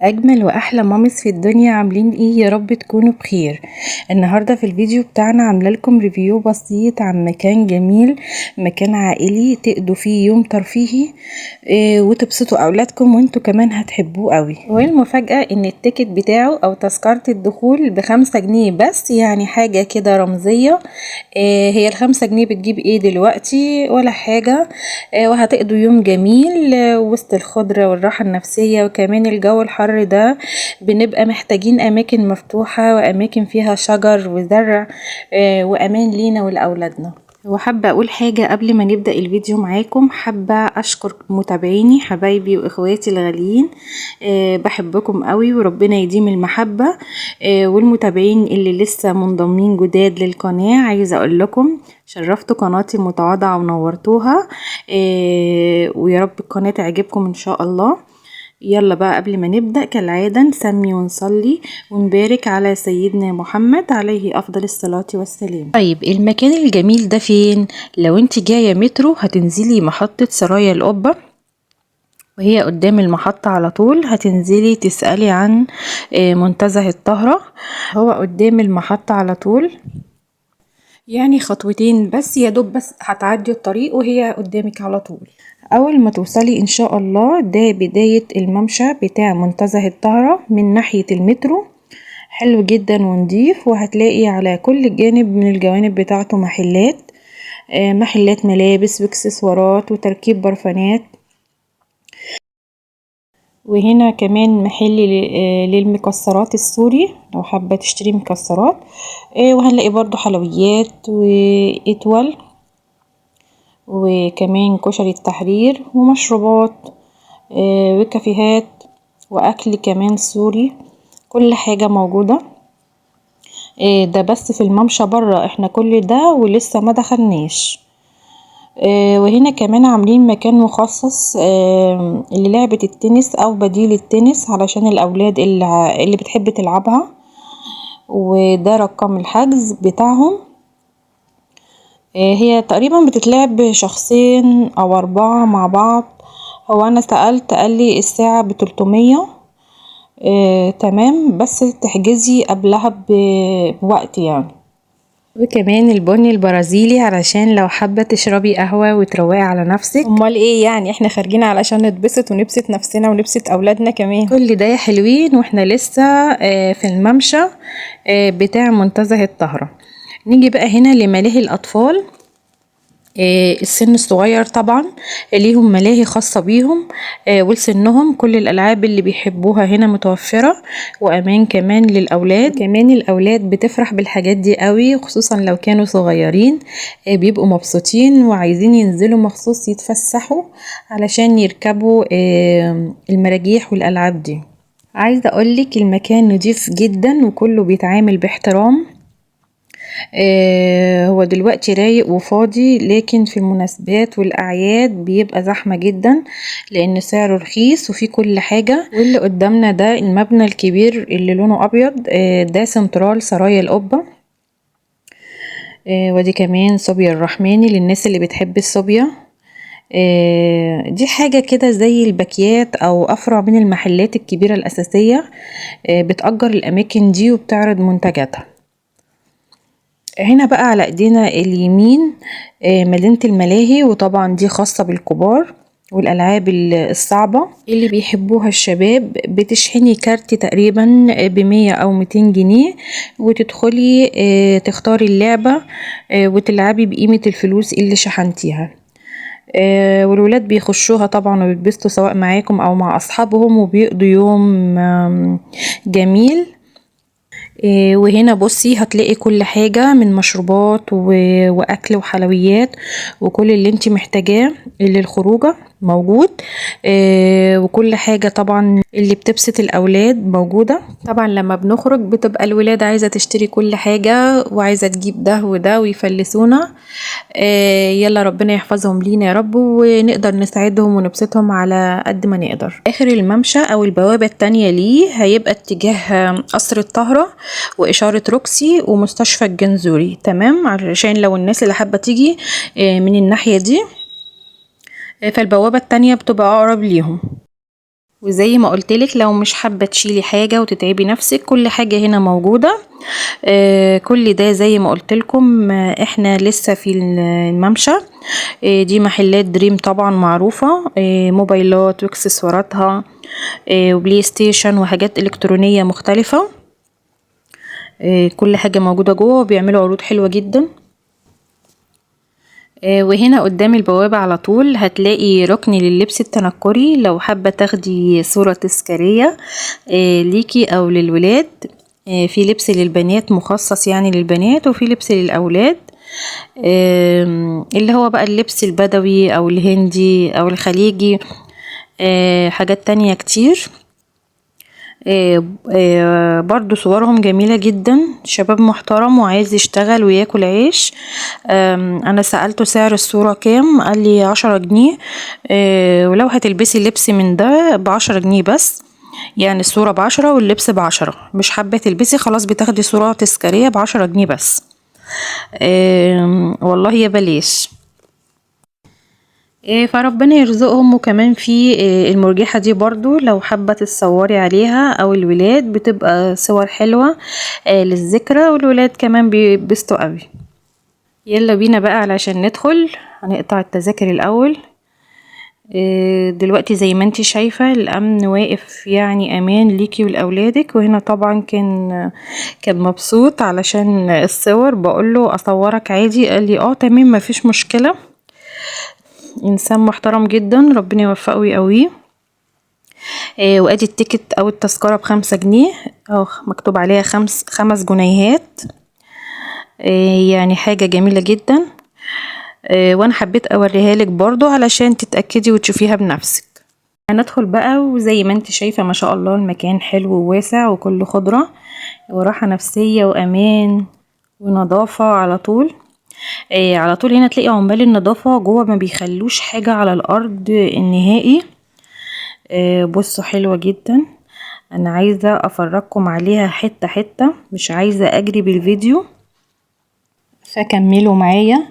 اجمل واحلى مامس في الدنيا، عاملين ايه؟ يا رب تكونوا بخير. النهارده في الفيديو بتاعنا عامله لكم ريفيو بسيط عن مكان جميل، مكان عائلي تقضوا فيه يوم ترفيهي وتبسطوا اولادكم وانتوا كمان هتحبوه قوي. والمفاجاه ان التيكت بتاعه او تذكره الدخول ب5 جنيه بس، يعني حاجه كده رمزيه. هي ال5 جنيه بتجيب ايه دلوقتي؟ ولا حاجه. وهتقضوا يوم جميل وسط الخضره والراحه النفسيه، وكمان الجو الحر ده بنبقى محتاجين اماكن مفتوحة واماكن فيها شجر وزرع وامان لينا ولأولادنا. وحابة اقول حاجة قبل ما نبدأ الفيديو معاكم، حابة اشكر متابعيني حبايبي واخواتي الغاليين. بحبكم قوي وربنا يديم المحبة. والمتابعين اللي لسه منضمين جداد للقناة، عايزة اقول لكم شرفتوا قناتي المتواضعة ونورتوها. ويا رب القناة تعجبكم ان شاء الله. يلا بقى قبل ما نبدأ كالعادة نسمي ونصلي ونبارك على سيدنا محمد عليه أفضل الصلاة والسلام. طيب المكان الجميل ده فين؟ لو انت جاية مترو هتنزلي محطة سرايا القبة، وهي قدام المحطة على طول هتنزلي تسألي عن منتزه الطهرة. هو قدام المحطة على طول، يعني خطوتين بس يا دوب، بس هتعدي الطريق وهي قدامك على طول. اول ما توصلي ان شاء الله ده بداية الممشى بتاع منتزه الطهرة من ناحية المترو. حلو جدا ونضيف، وهتلاقي على كل جانب من الجوانب بتاعته محلات، محلات ملابس واكسسوارات وتركيب برفانات. وهنا كمان محل للمكسرات السوري لو حابة تشتري مكسرات. وهنلاقي برضو حلويات وإتول، وكمان كشري التحرير ومشروبات وكافيهات واكل كمان سوري، كل حاجة موجودة. ده بس في الممشى بره، احنا كل ده ولسه ما دخلناش. وهنا كمان عاملين مكان مخصص للعبة التنس او بديل التنس علشان الاولاد اللي بتحب تلعبها، وده رقم الحجز بتاعهم. هي تقريبا بتتلعب شخصين او 4 مع بعض. هو انا سألت قالي الساعة ب300. تمام، بس تحجزي قبلها بوقت يعني. وكمان البن البرازيلي علشان لو حابة تشربي قهوة وتروقي على نفسك. امال ايه يعني، احنا خارجين علشان نتبسط ونبسط نفسنا ونبسط اولادنا كمان. كل ده يا حلوين واحنا لسه في الممشى بتاع منتزه الطهرة. نيجي بقى هنا لملاهي الاطفال. السن الصغير طبعا ليهم ملاهي خاصة بيهم ولسنهم. كل الألعاب اللي بيحبوها هنا متوفرة، وأمان كمان للأولاد. كمان الأولاد بتفرح بالحاجات دي قوي، خصوصا لو كانوا صغيرين بيبقوا مبسوطين وعايزين ينزلوا مخصوص يتفسحوا علشان يركبوا المراجيح والألعاب دي. عايزة أقولك المكان نضيف جدا وكله بيتعامل باحترام. هو دلوقتي رايق وفاضي، لكن في المناسبات والأعياد بيبقى زحمة جدا لأن سعره رخيص وفيه كل حاجة. واللي قدامنا ده المبنى الكبير اللي لونه أبيض، ده سنترال سرايا القبة. ودي كمان صوبيا الرحماني للناس اللي بتحب الصوبيا. دي حاجة كده زي الباكيات أو أفرع من المحلات الكبيرة الأساسية، بتأجر الأماكن دي وبتعرض منتجاتها. هنا بقى على ايدينا اليمين مدينة الملاهي، وطبعا دي خاصة بالكبار والألعاب الصعبة اللي بيحبوها الشباب. بتشحني كارت تقريبا ب100 أو 200 جنيه وتدخلي تختاري اللعبة وتلعبي بقيمة الفلوس اللي شحنتيها. والولاد بيخشوها طبعا وبيتبسطوا سواء معاكم أو مع أصحابهم، وبيقضوا يوم جميل. وهنا بصي هتلاقي كل حاجة من مشروبات واكل وحلويات وكل اللي انت محتاجاه للخروجة موجود. وكل حاجة طبعا اللي بتبسط الاولاد موجودة. طبعا لما بنخرج بتبقى الولاد عايزة تشتري كل حاجة وعايزة تجيب ده وده ويفلسونا. يلا ربنا يحفظهم لينا يا رب، ونقدر نساعدهم ونبسطهم على قد ما نقدر. اخر الممشى او البوابة التانية ليه هيبقى اتجاه قصر الطهرة وإشارة روكسي ومستشفى الجنزوري. تمام، علشان لو الناس اللي حابة تيجي من الناحية دي، فالبوابة التانية بتبقى أقرب ليهم. وزي ما قلتلك لو مش حابة تشيلي حاجة وتتعبي نفسك، كل حاجة هنا موجودة. كل ده زي ما قلتلكم. احنا لسه في الممشى. دي محلات دريم طبعا معروفة. موبايلات واكسسواراتها، وبلاي ستيشن وحاجات الكترونية مختلفة. كل حاجة موجودة جوه، وبيعملوا عروض حلوة جدا. وهنا قدام البوابة على طول هتلاقي ركن لللبس التنكري، لو حابة تاخدي صورة تذكارية ليكي او للولاد. في لبس للبنات مخصص يعني للبنات، وفي لبس للأولاد اللي هو بقى اللبس البدوي او الهندي او الخليجي. حاجات تانية كتير. برضو صورهم جميلة جدا، شباب محترم وعايز يشتغل وياكل عيش. انا سألته سعر الصورة كام، قال لي 10 جنيه. ولو هتلبسي لبس من ده ب10 جنيه بس، يعني الصورة ب10 واللبس ب10. مش حابة تلبسي خلاص بتاخدي صورة تذكارية ب10 جنيه بس. والله يا بلاش. فربنا يرزقهم. وكمان في المرجحة دي برضو لو حابة تتصوري عليها او الولاد، بتبقى صور حلوة للذكرى، والولاد كمان بيبسطوا قوي. يلا بينا بقى علشان ندخل. هنقطع التذاكر الاول. دلوقتي زي ما انتي شايفة الامن واقف، يعني امان ليكي ولاولادك. وهنا طبعا كان مبسوط علشان الصور. بقوله اصورك عادي، قال لي تمام مفيش مشكلة. انسان محترم جدا، ربنا يوفقه ويقويه. وادي التيكت او التذكرة ب5 جنيه، مكتوب عليها 5 جنيهات. يعني حاجة جميلة جدا. وانا حبيت اوريها لك برضو علشان تتأكدي وتشوفيها بنفسك. هندخل بقى، وزي ما انت شايفة ما شاء الله المكان حلو وواسع وكله خضرة وراحة نفسية وامان ونظافة على طول. على طول هنا تلاقي عمال النظافة جوه، ما بيخلوش حاجة على الارض النهائي. بصوا حلوة جدا. انا عايزة افرجكم عليها حتة حتة، مش عايزة اجري بالفيديو، فكملوا معايا.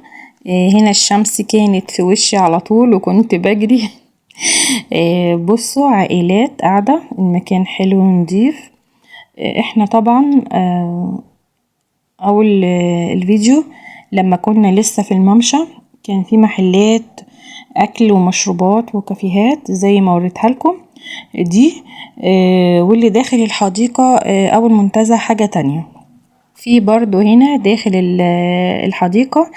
هنا الشمس كانت في وشي على طول وكنت بجري. بصوا عائلات قاعدة، المكان حلو ونضيف. احنا طبعا اول الفيديو لما كنا لسه في الممشى، كان في محلات اكل ومشروبات وكافيهات زي ما وريتها لكم دي. واللي داخل الحديقة او المنتزه حاجة تانية. في برضو هنا داخل الحديقة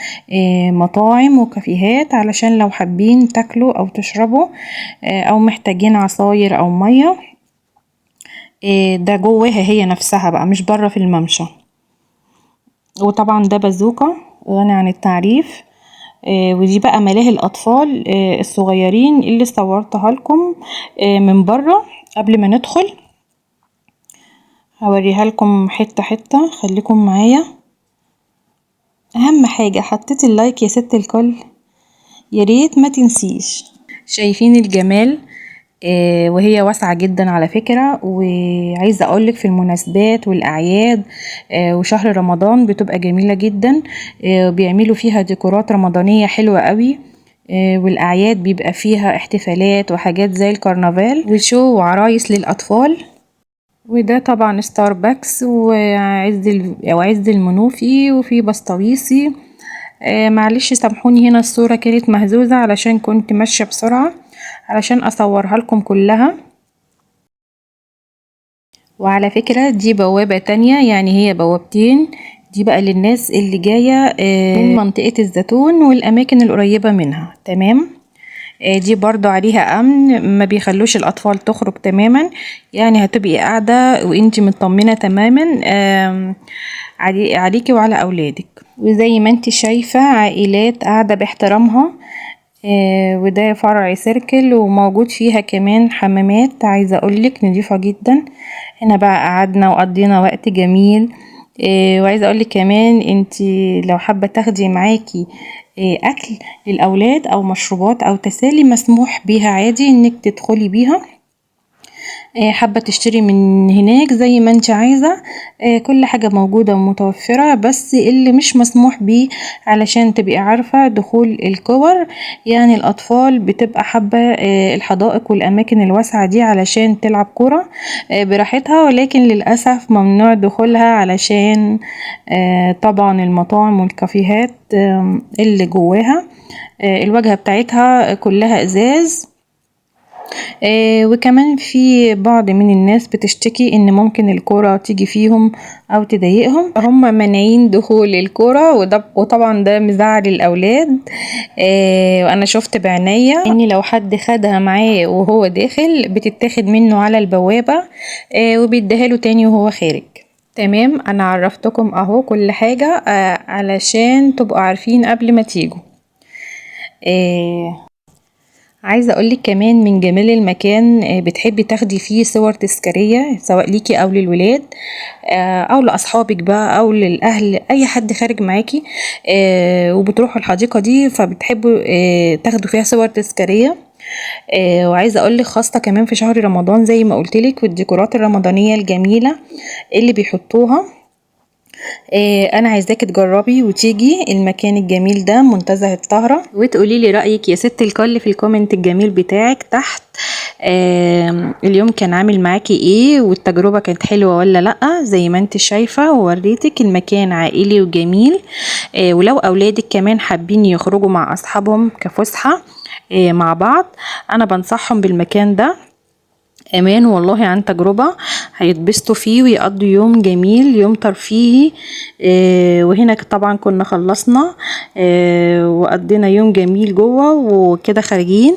مطاعم وكافيهات، علشان لو حابين تاكلوا او تشربوا او محتاجين عصاير او مية. ده جواها هي نفسها بقى، مش بره في الممشى. وطبعا ده بازوكا غني عن التعريف. ودي بقى ملاهي الاطفال الصغيرين اللي صورتها لكم من بره قبل ما ندخل. هوريها لكم حتة حتة، خليكم معايا. اهم حاجة حطيت اللايك يا ست الكل، يا ريت ما تنسيش. شايفين الجمال؟ وهي واسعة جدا على فكرة. وعايزة اقولك في المناسبات والاعياد وشهر رمضان بتبقى جميلة جدا. بيعملوا فيها ديكورات رمضانية حلوة قوي. والاعياد بيبقى فيها احتفالات وحاجات زي الكرنفال وشو وعرايس للاطفال. وده طبعا ستاربكس وعز المنوفي وفي بسطويسي. معلش سامحوني، هنا الصورة كانت مهزوزة علشان كنت ماشية بسرعة علشان اصورها لكم كلها. وعلى فكرة دي بوابة تانية، يعني هي بوابتين. دي بقى للناس اللي جاية من منطقة الزيتون والاماكن القريبة منها. تمام. دي برضو عليها امن، ما بيخلوش الاطفال تخرج تماما، يعني هتبقي قاعدة وانتي مطمنة تماما عليكي وعلى اولادك. وزي ما انتي شايفة عائلات قاعدة باحترامها. وده فرع سيركل وموجود فيها كمان حمامات، عايزة اقولك نضيفة جدا. هنا بقى قعدنا وقضينا وقت جميل. وعايزة اقولك كمان انتي لو حابة تاخدي معاكي اكل للاولاد او مشروبات او تسالي، مسموح بيها عادي انك تدخلي بيها. حابة تشتري من هناك زي ما انت عايزة. كل حاجة موجودة ومتوفرة، بس اللي مش مسموح بيه علشان تبقي عارفة دخول الكور. يعني الأطفال بتبقى حابة الحدائق والأماكن الواسعة دي علشان تلعب كرة براحتها، ولكن للأسف ممنوع دخولها علشان طبعا المطاعم والكافيهات اللي جواها الواجهة بتاعتها كلها ازاز. وكمان في بعض من الناس بتشتكي ان ممكن الكرة تيجي فيهم او تضايقهم، هم مانعين دخول الكرة، وطبعا ده مزعل الاولاد. وانا شفت بعناية ان لو حد خدها معاه وهو داخل بتتاخد منه على البوابة وبيديها له تاني وهو خارج. تمام، انا عرفتكم اهو كل حاجة علشان تبقوا عارفين قبل ما تيجوا. عايزة اقولك كمان من جمال المكان بتحبي تاخدي فيه صور تذكارية سواء ليكي او للولاد او لاصحابك بقى او للاهل، اي حد خارج معاكي وبتروحوا الحديقة دي فبتحبوا تاخدوا فيها صور تذكارية. وعايزة اقولك خاصة كمان في شهر رمضان زي ما قلتلك، والديكورات الرمضانية الجميلة اللي بيحطوها. انا عايزاكي تجربي وتيجي المكان الجميل ده منتزه الطاهرة، وتقولي لي رأيك يا ست الكل في الكومنت الجميل بتاعك تحت. اليوم كان عامل معاكي ايه، والتجربة كانت حلوة ولا لأ؟ زي ما انت شايفة ووريتك المكان عائلي وجميل. ولو اولادك كمان حابين يخرجوا مع اصحابهم كفسحة مع بعض، انا بنصحهم بالمكان ده. امان والله عن تجربة، هيتبسطوا فيه ويقضوا يوم جميل، يوم ترفيهي. وهنا طبعا كنا خلصنا وقضينا يوم جميل جوه وكده خارجين.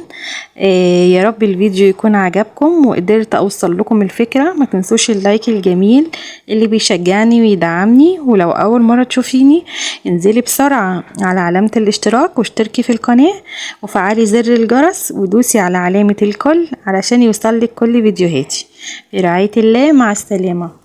يا رب الفيديو يكون عجبكم وقدرت اوصل لكم الفكرة. ما تنسوش اللايك الجميل اللي بيشجعني ويدعمني، ولو اول مرة تشوفيني انزلي بسرعة على علامة الاشتراك واشتركي في القناة وفعلي زر الجرس ودوسي على علامة الكل علشان يوصلك كل فيديوهاتي. برعاية الله، مع السلامة.